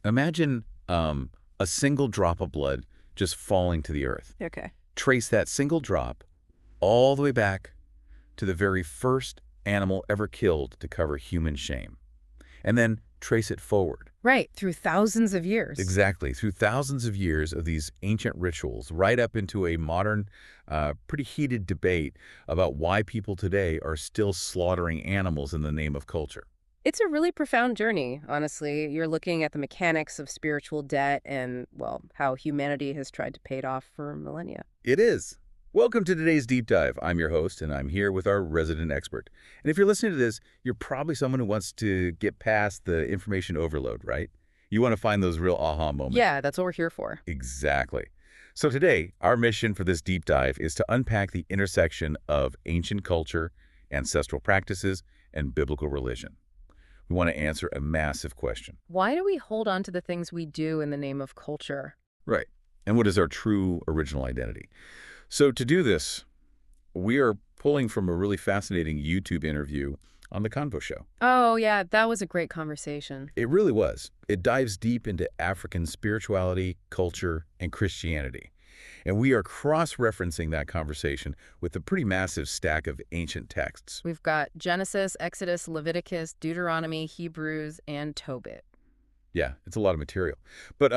Imagine a single drop of blood just falling to the earth. Okay. Trace that single drop all the way back to the very first animal ever killed to cover human shame. And then trace it forward. Right, through thousands of years. Exactly, through thousands of years of these ancient rituals, right up into a modern, pretty heated debate about why people today are still slaughtering animals in the name of culture. It's a really profound journey, honestly. You're looking at the mechanics of spiritual debt and, well, how humanity has tried to pay it off for millennia. It is. Welcome to today's deep dive. I'm your host, and I'm here with our resident expert. And if you're listening to this, you're probably someone who wants to get past the information overload, right? You want to find those real aha moments. Yeah, that's what we're here for. Exactly. So today, our mission for this deep dive is to unpack the intersection of ancient culture, ancestral practices, and biblical religion. We want to answer a massive question. Why do we hold on to the things we do in the name of culture? Right. And what is our true original identity? So to do this, we are pulling from a really fascinating YouTube interview on The Convo Show. Oh, yeah, that was a great conversation. It really was. It dives deep into African spirituality, culture, and Christianity. And we are cross-referencing that conversation with a pretty massive stack of ancient texts. We've got Genesis, Exodus, Leviticus, Deuteronomy, Hebrews, and Tobit. Yeah, it's a lot of material. But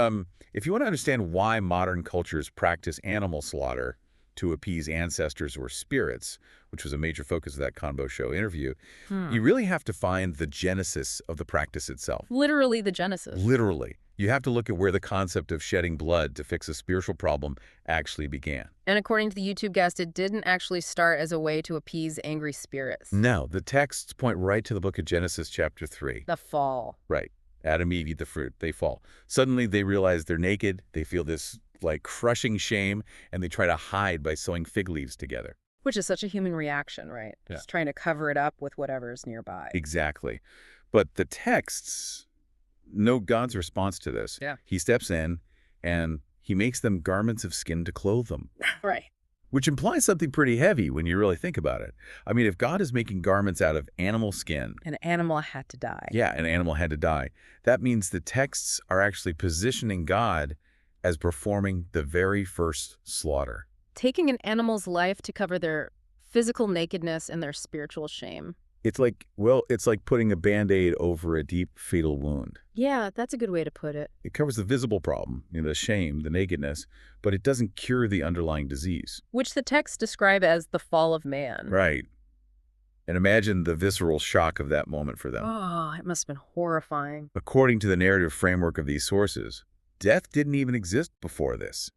if you want to understand why modern cultures practice animal slaughter to appease ancestors or spirits, which was a major focus of that Convo Show interview, you really have to find the genesis of the practice itself. Literally the Genesis. Literally. You have to look at where the concept of shedding blood to fix a spiritual problem actually began. And according to the YouTube guest, it didn't actually start as a way to appease angry spirits. No, the texts point right to the book of Genesis chapter 3. The fall. Right. Adam and Eve eat the fruit. They fall. Suddenly they realize they're naked. They feel this like crushing shame, and they try to hide by sewing fig leaves together. Which is such a human reaction, right? Yeah. Just trying to cover it up with whatever's nearby. Exactly. But the texts know God's response to this. Yeah. He steps in and he makes them garments of skin to clothe them, Right. which implies something pretty heavy when you really think about it. I mean, if God is making garments out of animal skin, An animal had to die. yeah, an animal had to die, that means the texts are actually positioning God as performing the very first slaughter. Taking an animal's life to cover their physical nakedness and their spiritual shame. It's like, well, it's like putting a Band-Aid over a deep, fatal wound. Yeah, that's a good way to put it. It covers the visible problem, the shame, the nakedness, but it doesn't cure the underlying disease. Which the texts describe as the fall of man. Right. And imagine the visceral shock of that moment for them. Oh, it must have been horrifying. According to the narrative framework of these sources, death didn't even exist before this.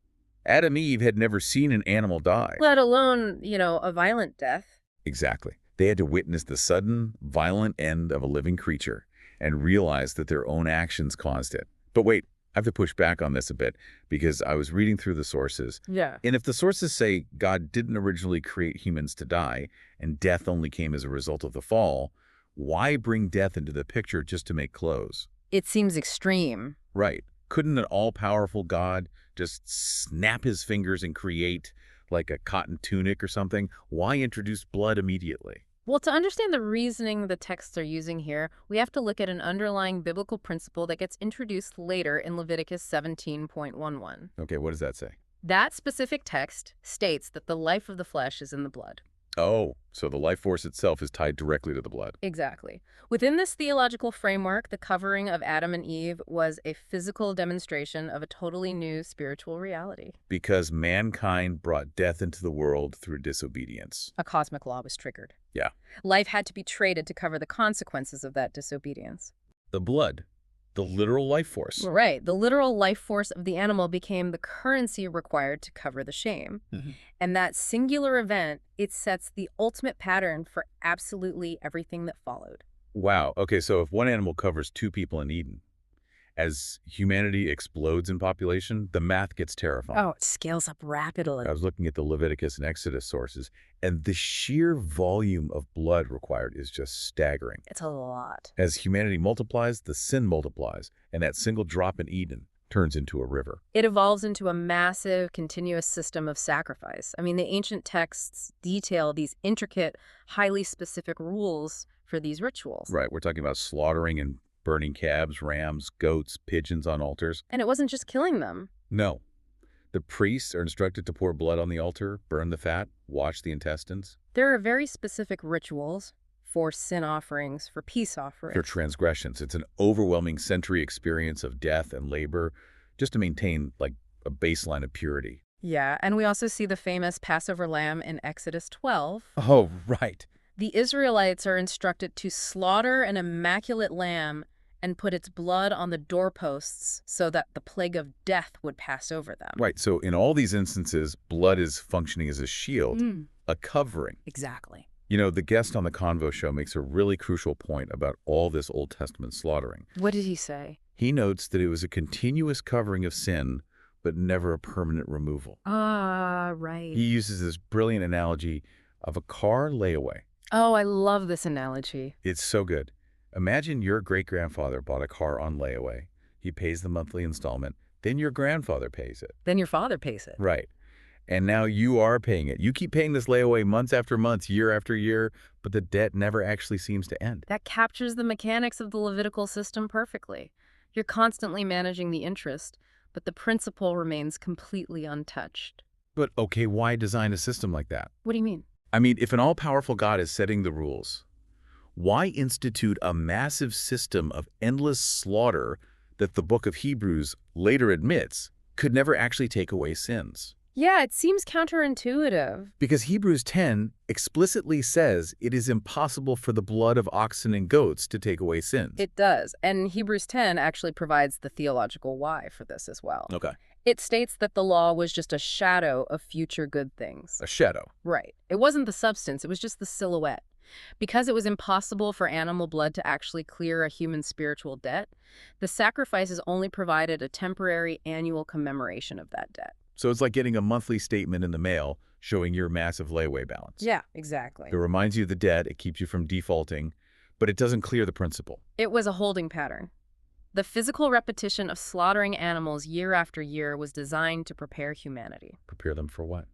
Adam and Eve had never seen an animal die. Let alone, a violent death. Exactly. They had to witness the sudden, violent end of a living creature and realize that their own actions caused it. But wait, I have to push back on this a bit because I was reading through the sources. Yeah. And if the sources say God didn't originally create humans to die and death only came as a result of the fall, why bring death into the picture just to make clothes? It seems extreme. Right. Couldn't an all-powerful God just snap his fingers and create like a cotton tunic or something? Why introduce blood immediately? Well, to understand the reasoning the texts are using here, we have to look at an underlying biblical principle that gets introduced later in Leviticus 17.11. Okay, what does that say? That specific text states that the life of the flesh is in the blood. Oh, so the life force itself is tied directly to the blood. Exactly. Within this theological framework, the covering of Adam and Eve was a physical demonstration of a totally new spiritual reality. Because mankind brought death into the world through disobedience. A cosmic law was triggered. Yeah. Life had to be traded to cover the consequences of that disobedience. The blood, the literal life force. Right. The literal life force of the animal became the currency required to cover the shame. And that singular event, it sets the ultimate pattern for absolutely everything that followed. Wow. Okay, so if one animal covers two people in Eden, as humanity explodes in population, the math gets terrifying. Oh, it scales up rapidly. I was looking at the Leviticus and Exodus sources, and the sheer volume of blood required is just staggering. It's a lot. As humanity multiplies, the sin multiplies, and that single drop in Eden turns into a river. It evolves into a massive, continuous system of sacrifice. I mean, the ancient texts detail these intricate, highly specific rules for these rituals. Right, we're talking about slaughtering and burning calves, rams, goats, pigeons on altars. And it wasn't just killing them. No. The priests are instructed to pour blood on the altar, burn the fat, wash the intestines. There are very specific rituals for sin offerings, for peace offerings. For transgressions. It's an overwhelming sensory experience of death and labor just to maintain, like, a baseline of purity. Yeah, and we also see the famous Passover lamb in Exodus 12. Oh, right. The Israelites are instructed to slaughter an immaculate lamb and put its blood on the doorposts so that the plague of death would pass over them. Right, so in all these instances, blood is functioning as a shield, Mm, a covering. exactly. You know, the guest on the Convo show makes a really crucial point about all this Old Testament slaughtering. What did he say? He notes that it was a continuous covering of sin, but never a permanent removal. Ah, right. He uses this brilliant analogy of a car layaway. Oh, I love this analogy. It's so good. Imagine your great-grandfather bought a car on layaway. He pays the monthly installment. Then your grandfather pays it. Then your father pays it. Right. And now you are paying it. You keep paying this layaway months after months, year after year, but the debt never actually seems to end. That captures the mechanics of the Levitical system perfectly. You're constantly managing the interest, but the principle remains completely untouched. But okay, why design a system like that? What do you mean? I mean, if an all-powerful God is setting the rules, why institute a massive system of endless slaughter that the book of Hebrews later admits could never actually take away sins? Yeah, it seems counterintuitive. Because Hebrews 10 explicitly says it is impossible for the blood of oxen and goats to take away sins. It does, and Hebrews 10 actually provides the theological why for this as well. Okay. It states that the law was just a shadow of future good things. A shadow. Right. It wasn't the substance, it was just the silhouette. Because it was impossible for animal blood to actually clear a human spiritual debt, the sacrifices only provided a temporary annual commemoration of that debt. So it's like getting a monthly statement in the mail showing your massive layaway balance. Yeah, exactly. It reminds you of the debt, it keeps you from defaulting, but it doesn't clear the principle. It was a holding pattern. The physical repetition of slaughtering animals year after year was designed to prepare humanity. Prepare them for what?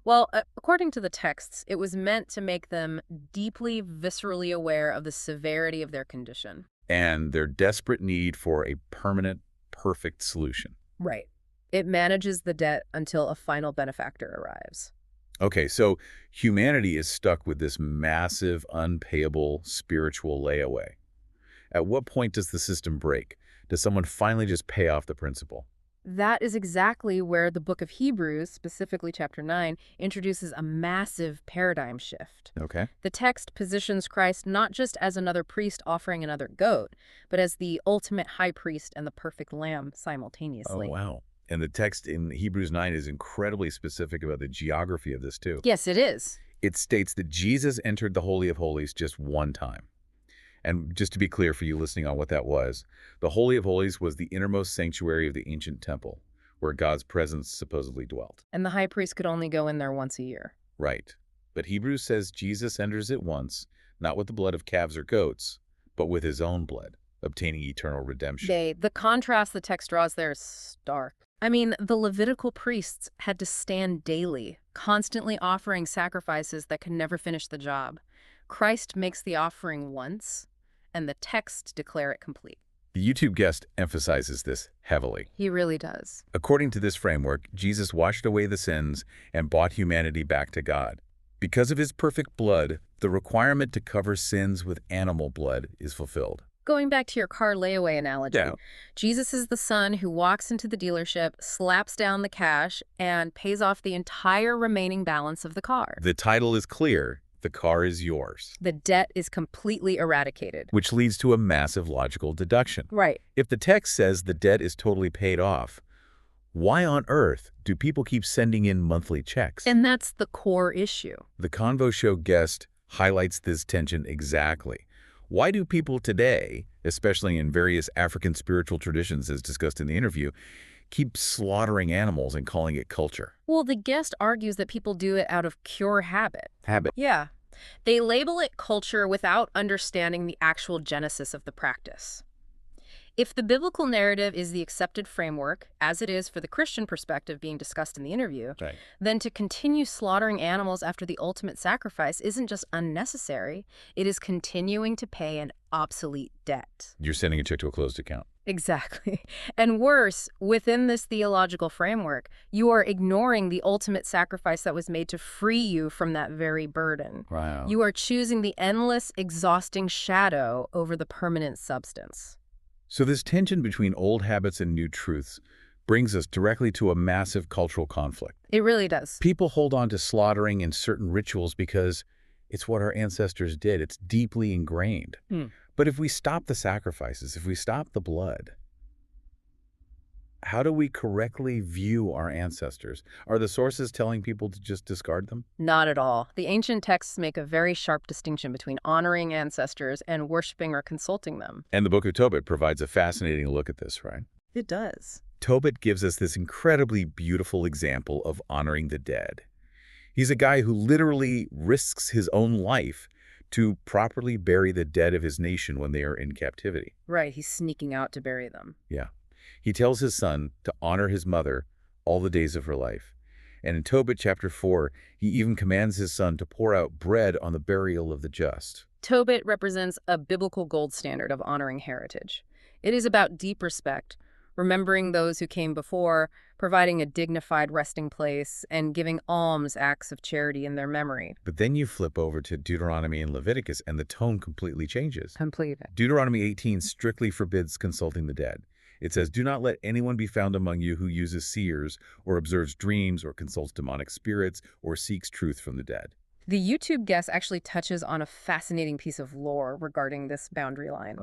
Well, according to the texts, it was meant to make them deeply, viscerally aware of the severity of their condition. And their desperate need for a permanent, perfect solution. Right. It manages the debt until a final benefactor arrives. Okay, so humanity is stuck with this massive, unpayable spiritual layaway. At what point does the system break? Does someone finally just pay off the principal? That is exactly where the book of Hebrews, specifically chapter 9, introduces a massive paradigm shift. Okay. The text positions Christ not just as another priest offering another goat, but as the ultimate high priest and the perfect lamb simultaneously. Oh, wow. And the text in Hebrews 9 is incredibly specific about the geography of this, too. Yes, it is. It states that Jesus entered the Holy of Holies just one time. And just to be clear for you listening on what that was, the Holy of Holies was the innermost sanctuary of the ancient temple, where God's presence supposedly dwelt. And the high priest could only go in there once a year. Right. But Hebrews says Jesus enters it once, not with the blood of calves or goats, but with his own blood, obtaining eternal redemption. The contrast the text draws there is stark. I mean, the Levitical priests had to stand daily, constantly offering sacrifices that could never finish the job. Christ makes the offering once, and the texts declare it complete. The YouTube guest emphasizes this heavily. He really does. According to this framework, Jesus washed away the sins and brought humanity back to God. Because of his perfect blood, the requirement to cover sins with animal blood is fulfilled. Going back to your car layaway analogy, Yeah. Jesus is the son who walks into the dealership, slaps down the cash, and pays off the entire remaining balance of the car. The title is clear. The car is yours. The debt is completely eradicated. Which leads to a massive logical deduction. Right. If the text says the debt is totally paid off, why on earth do people keep sending in monthly checks? And that's the core issue. The Convo Show guest highlights this tension exactly. Why do people today, especially in various African spiritual traditions as discussed in the interview, keep slaughtering animals and calling it culture? Well, the guest argues that people do it out of pure habit. Habit. Yeah. They label it culture without understanding the actual genesis of the practice. If the biblical narrative is the accepted framework, as it is for the Christian perspective being discussed in the interview, Right. then to continue slaughtering animals after the ultimate sacrifice isn't just unnecessary, it is continuing to pay an obsolete debt. You're sending a check to a closed account. Exactly. And worse, within this theological framework, you are ignoring the ultimate sacrifice that was made to free you from that very burden. Wow. You are choosing the endless, exhausting shadow over the permanent substance. So this tension between old habits and new truths brings us directly to a massive cultural conflict. It really does. People hold on to slaughtering and certain rituals because it's what our ancestors did. It's deeply ingrained. But if we stop the sacrifices, if we stop the blood, how do we correctly view our ancestors? Are the sources telling people to just discard them? Not at all. The ancient texts make a very sharp distinction between honoring ancestors and worshiping or consulting them. And the Book of Tobit provides a fascinating look at this, right? It does. Tobit gives us this incredibly beautiful example of honoring the dead. He's a guy who literally risks his own life to properly bury the dead of his nation when they are in captivity. Right, he's sneaking out to bury them. Yeah. He tells his son to honor his mother all the days of her life. And in Tobit chapter 4, he even commands his son to pour out bread on the burial of the just. Tobit represents a biblical gold standard of honoring heritage. It is about deep respect, remembering those who came before, providing a dignified resting place, and giving alms acts of charity in their memory. But then you flip over to Deuteronomy and Leviticus, and the tone completely changes. Completely. Deuteronomy 18 strictly forbids consulting the dead. It says, "Do not let anyone be found among you who uses seers or observes dreams or consults demonic spirits or seeks truth from the dead." The YouTube guest actually touches on a fascinating piece of lore regarding this boundary line.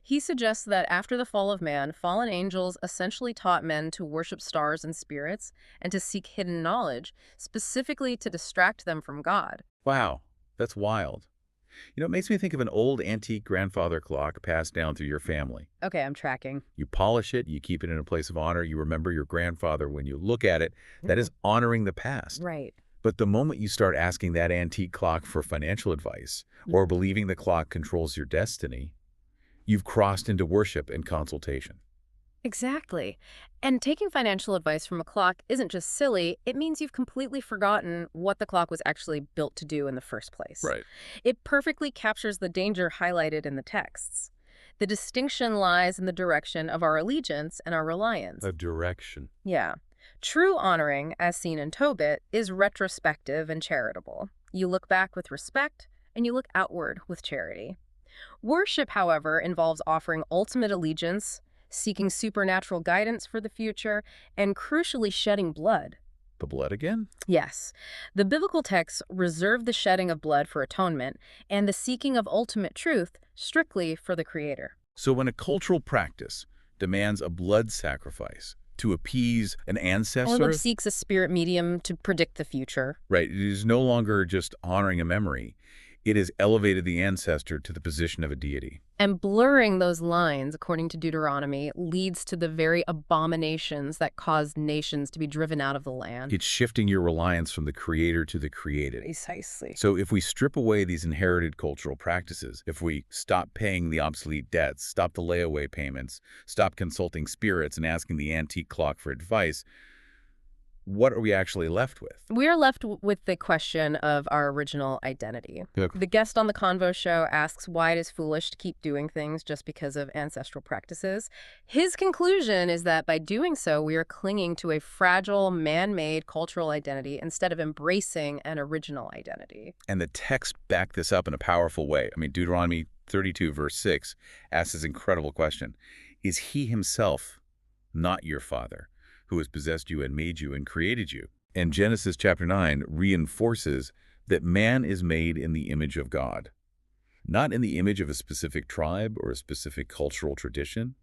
He suggests that after the fall of man, fallen angels essentially taught men to worship stars and spirits and to seek hidden knowledge, specifically to distract them from God. Wow, that's wild. You know, it makes me think of an old antique grandfather clock passed down through your family. Okay, I'm tracking. You polish it, you keep it in a place of honor, you remember your grandfather when you look at it. That is honoring the past. Right. But the moment you start asking that antique clock for financial advice or believing the clock controls your destiny, you've crossed into worship and consultation. Exactly. And taking financial advice from a clock isn't just silly, it means you've completely forgotten what the clock was actually built to do in the first place. Right. It perfectly captures the danger highlighted in the texts. The distinction lies in the direction of our allegiance and our reliance. A direction. Yeah. True honoring, as seen in Tobit, is retrospective and charitable. You look back with respect, and you look outward with charity. Worship, however, involves offering ultimate allegiance, seeking supernatural guidance for the future, and crucially shedding blood. The blood again? Yes, the biblical texts reserve the shedding of blood for atonement and the seeking of ultimate truth strictly for the Creator. So when a cultural practice demands a blood sacrifice to appease an ancestor, Or seeks a spirit medium to predict the future. right, it is no longer just honoring a memory. It has elevated the ancestor to the position of a deity. And blurring those lines, according to Deuteronomy, leads to the very abominations that caused nations to be driven out of the land. It's shifting your reliance from the creator to the created. Precisely. So if we strip away these inherited cultural practices, if we stop paying the obsolete debts, stop the layaway payments, stop consulting spirits and asking the antique clock for advice, what are we actually left with? We are left with the question of our original identity. Okay. The guest on the Convo show asks why it is foolish to keep doing things just because of ancestral practices. His conclusion is that by doing so, we are clinging to a fragile, man-made cultural identity instead of embracing an original identity. And the text back this up in a powerful way. I mean, Deuteronomy 32, verse 6 asks this incredible question. Is he himself not your father, who has possessed you and made you and created you? And Genesis chapter 9 reinforces that man is made in the image of God, not in the image of a specific tribe or a specific cultural tradition,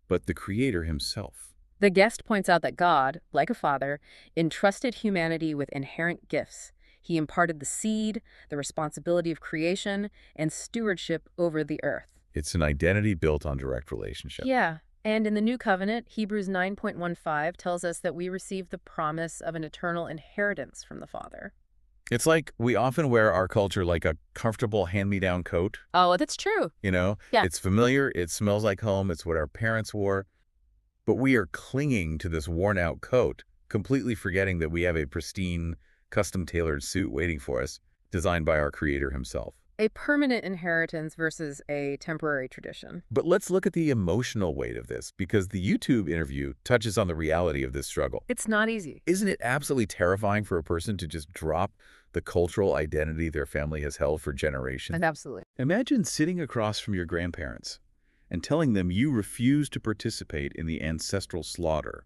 but the Creator himself. The guest points out that God, like a father, entrusted humanity with inherent gifts. He imparted the seed, the responsibility of creation, and stewardship over the earth. It's an identity built on direct relationship. Yeah. And in the New Covenant, Hebrews 9:15 tells us that we receive the promise of an eternal inheritance from the Father. It's like we often wear our culture like a comfortable hand-me-down coat. Oh, that's true. You know, Yeah. it's familiar, it smells like home, it's what our parents wore. But we are clinging to this worn-out coat, completely forgetting that we have a pristine, custom-tailored suit waiting for us, designed by our creator himself. A permanent inheritance versus a temporary tradition. But let's look at the emotional weight of this, because the YouTube interview touches on the reality of this struggle. It's not easy. Isn't it absolutely terrifying for a person to just drop the cultural identity their family has held for generations? And absolutely. Imagine sitting across from your grandparents and telling them you refuse to participate in the ancestral slaughter.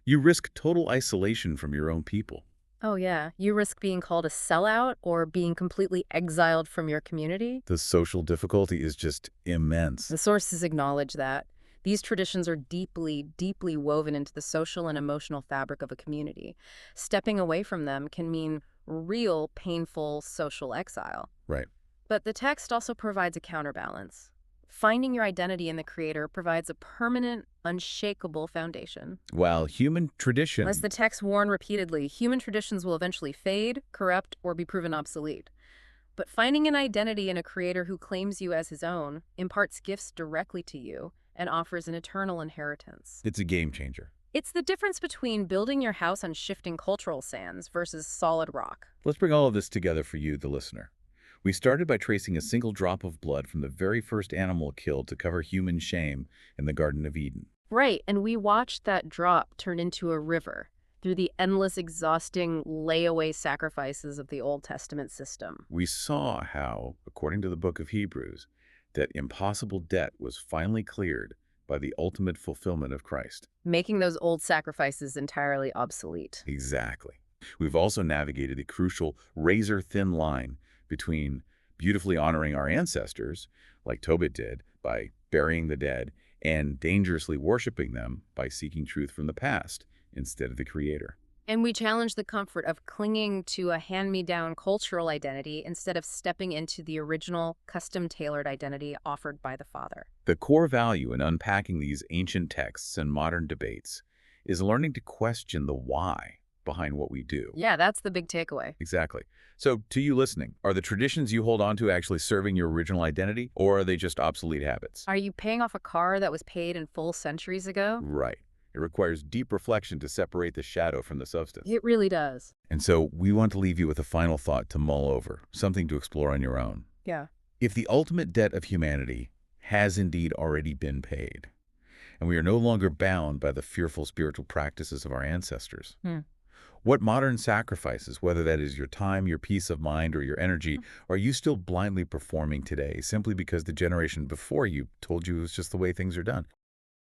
You risk total isolation from your own people. Oh, yeah. You risk being called a sellout or being completely exiled from your community. The social difficulty is just immense. The sources acknowledge that. These traditions are deeply, deeply woven into the social and emotional fabric of a community. Stepping away from them can mean real, painful social exile. Right. But the text also provides a counterbalance. Finding your identity in the Creator provides a permanent, unshakable foundation. While human tradition... As the text warn repeatedly, human traditions will eventually fade, corrupt, or be proven obsolete. But finding an identity in a Creator who claims you as his own, imparts gifts directly to you, and offers an eternal inheritance. It's a game changer. It's the difference between building your house on shifting cultural sands versus solid rock. Let's bring all of this together for you, the listener. We started by tracing a single drop of blood from the very first animal killed to cover human shame in the Garden of Eden. Right, and we watched that drop turn into a river through the endless, exhausting layaway sacrifices of the Old Testament system. We saw how, according to the book of Hebrews, that impossible debt was finally cleared by the ultimate fulfillment of Christ. Making those old sacrifices entirely obsolete. Exactly. We've also navigated the crucial razor-thin line between beautifully honoring our ancestors, like Tobit did, by burying the dead, and dangerously worshiping them by seeking truth from the past instead of the Creator. And we challenge the comfort of clinging to a hand-me-down cultural identity instead of stepping into the original, custom-tailored identity offered by the Father. The core value in unpacking these ancient texts and modern debates is learning to question the why behind what we do. Yeah, that's the big takeaway. Exactly. So, to you listening, are the traditions you hold on to actually serving your original identity, or are they just obsolete habits? Are you paying off a car that was paid in full centuries ago? Right. It requires deep reflection to separate the shadow from the substance. It really does. And so, we want to leave you with a final thought to mull over, something to explore on your own. Yeah. If the ultimate debt of humanity has indeed already been paid, and we are no longer bound by the fearful spiritual practices of our ancestors, what modern sacrifices, whether that is your time, your peace of mind, or your energy, are you still blindly performing today simply because the generation before you told you it was just the way things are done?